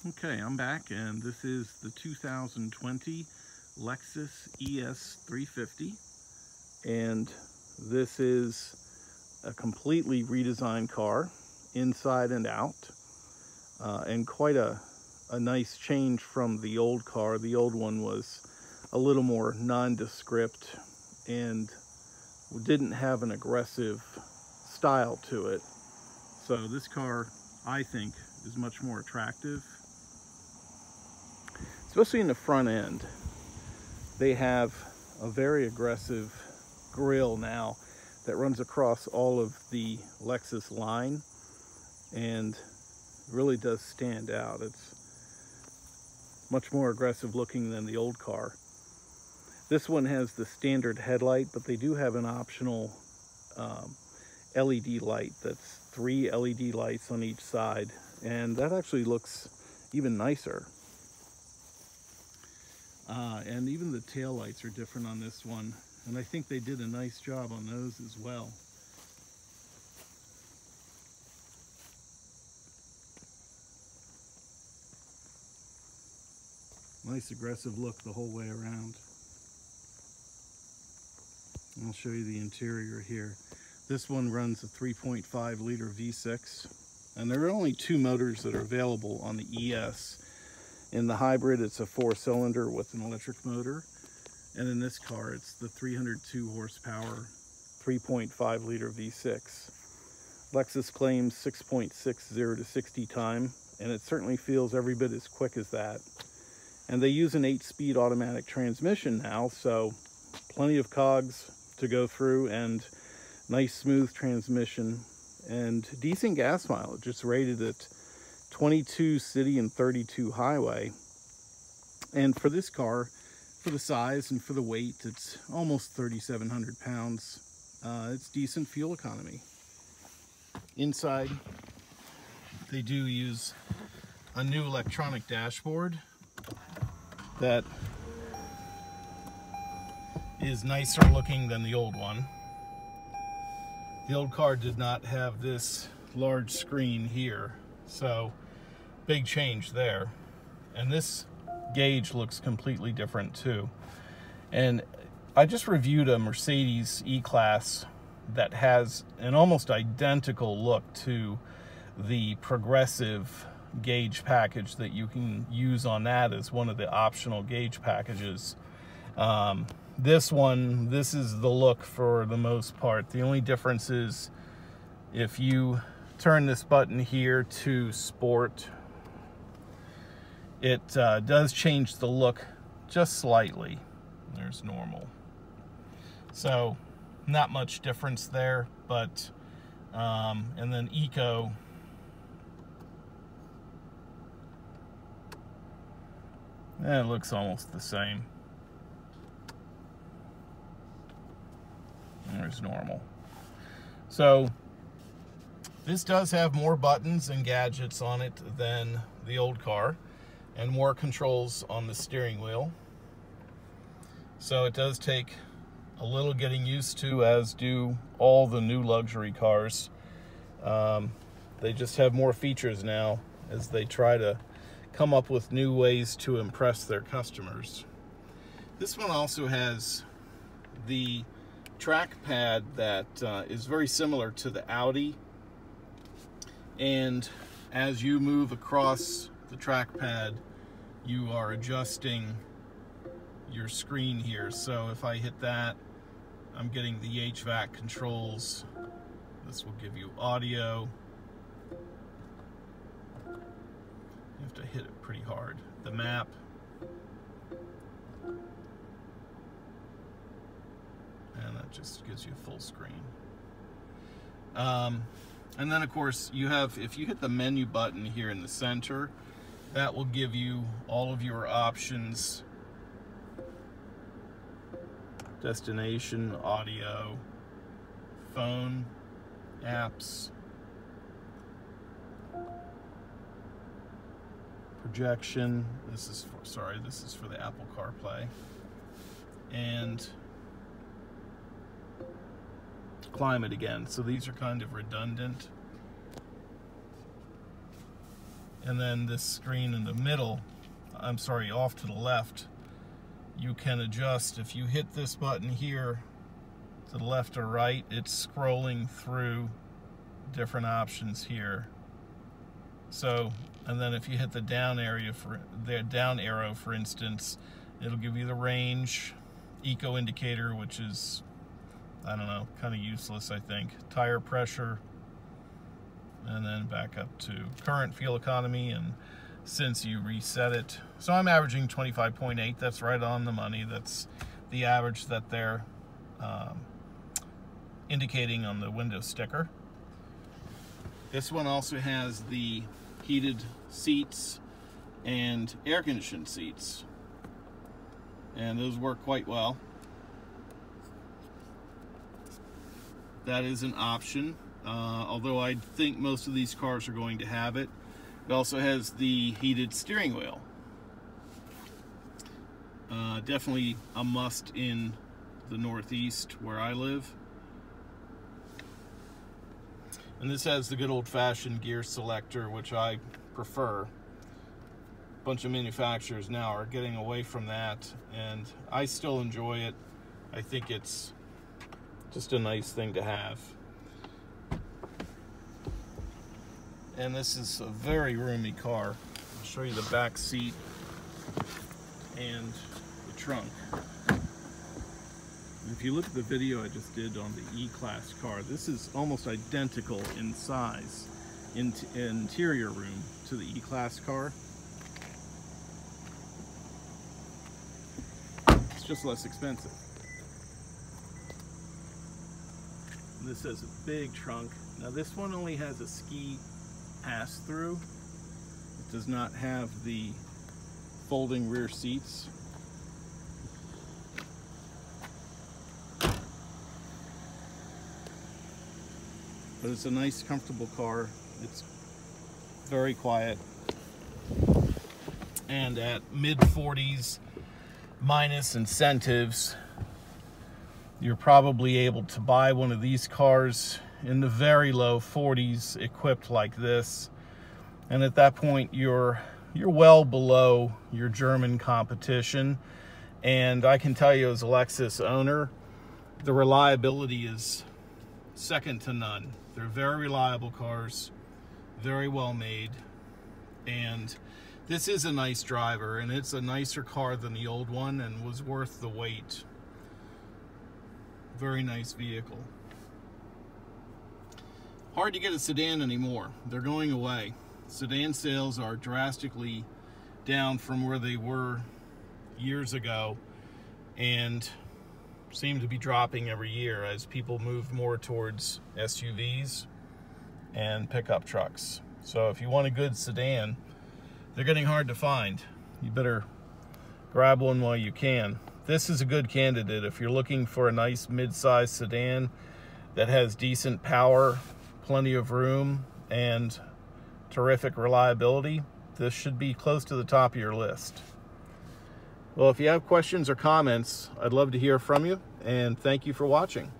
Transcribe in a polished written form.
Okay, I'm back, and this is the 2020 Lexus ES350, and this is a completely redesigned car, inside and out, and quite a nice change from the old car. The old one was a little more nondescript and didn't have an aggressive style to it. So this car, I think, is much more attractive. Especially in the front end, they have a very aggressive grille now that runs across all of the Lexus line and really does stand out. It's much more aggressive looking than the old car. This one has the standard headlight, but they do have an optional LED light that's 3 LED lights on each side, and that actually looks even nicer. And even the tail lights are different on this one, and I think they did a nice job on those as well. Nice aggressive look the whole way around. I'll show you the interior here. This one runs a 3.5 liter V6, and there are only 2 motors that are available on the ES. In the hybrid, it's a 4-cylinder with an electric motor. And in this car, it's the 302 horsepower, 3.5 liter V6. Lexus claims 6.60 to 60 time, and it certainly feels every bit as quick as that. And they use an 8-speed automatic transmission now, so plenty of cogs to go through, and nice smooth transmission, and decent gas mileage. It's rated at 22 city and 32 highway, and for this car, for the size and for the weight, it's almost 3,700 pounds. It's decent fuel economy. Inside, they do use a new electronic dashboard that is nicer looking than the old one. The old car did not have this large screen here, so big change there. And this gauge looks completely different too. And I just reviewed a Mercedes E-Class that has an almost identical look to the progressive gauge package that you can use on that as one of the optional gauge packages. This is the look for the most part. The only difference is if you turn this button here to sport, it does change the look just slightly. There's normal. So not much difference there, but and then eco, it looks almost the same. There's normal. So this does have more buttons and gadgets on it than the old car, and more controls on the steering wheel. So it does take a little getting used to, as do all the new luxury cars. They just have more features now as they try to come up with new ways to impress their customers. This one also has the trackpad that is very similar to the Audi, and as you move across the trackpad, you are adjusting your screen here. So if I hit that, I'm getting the HVAC controls. This will give you audio. You have to hit it pretty hard. The map. And that just gives you full screen. And then of course you have, if you hit the menu button here in the center, that will give you all of your options: destination, audio, phone, apps, projection. This is for the Apple CarPlay, and climate again. So these are kind of redundant. and then this screen in the middle, I'm sorry, off to the left, you can adjust. If you hit this button here to the left or right, it's scrolling through different options here. So, and then if you hit the down arrow, for instance, it'll give you the range, eco indicator, which is, I don't know, kind of useless, I think, tire pressure, and then back up to current fuel economy, and since you reset it. So I'm averaging 25.8. That's right on the money. That's the average that they're indicating on the window sticker. This one also has the heated seats and air conditioned seats, and those work quite well. That is an option, although I think most of these cars are going to have it. It also has the heated steering wheel. Definitely a must in the Northeast where I live. And this has the good old-fashioned gear selector, which I prefer. A bunch of manufacturers now are getting away from that, and I still enjoy it. I think it's just a nice thing to have. And this is a very roomy car. I'll show you the back seat and the trunk. And if you look at the video I just did on the E-Class car, this is almost identical in size, interior room, to the E-Class car. It's just less expensive. And this has a big trunk. Now this one only has a ski pass-through. It does not have the folding rear seats. But it's a nice, comfortable car. It's very quiet. And at mid-40s minus incentives, you're probably able to buy one of these cars in the very low 40s equipped like this. And at that point, you're well below your German competition. And I can tell you, as a Lexus owner, the reliability is second to none. They're very reliable cars, very well made, and this is a nice driver, and it's a nicer car than the old one and was worth the wait. Very nice vehicle. Hard to get a sedan anymore. They're going away. Sedan sales are drastically down from where they were years ago, and seem to be dropping every year as people move more towards SUVs and pickup trucks. So if you want a good sedan, they're getting hard to find. You better grab one while you can. This is a good candidate if you're looking for a nice mid-size sedan that has decent power, plenty of room, and terrific reliability. This should be close to the top of your list. Well, if you have questions or comments, I'd love to hear from you, and thank you for watching.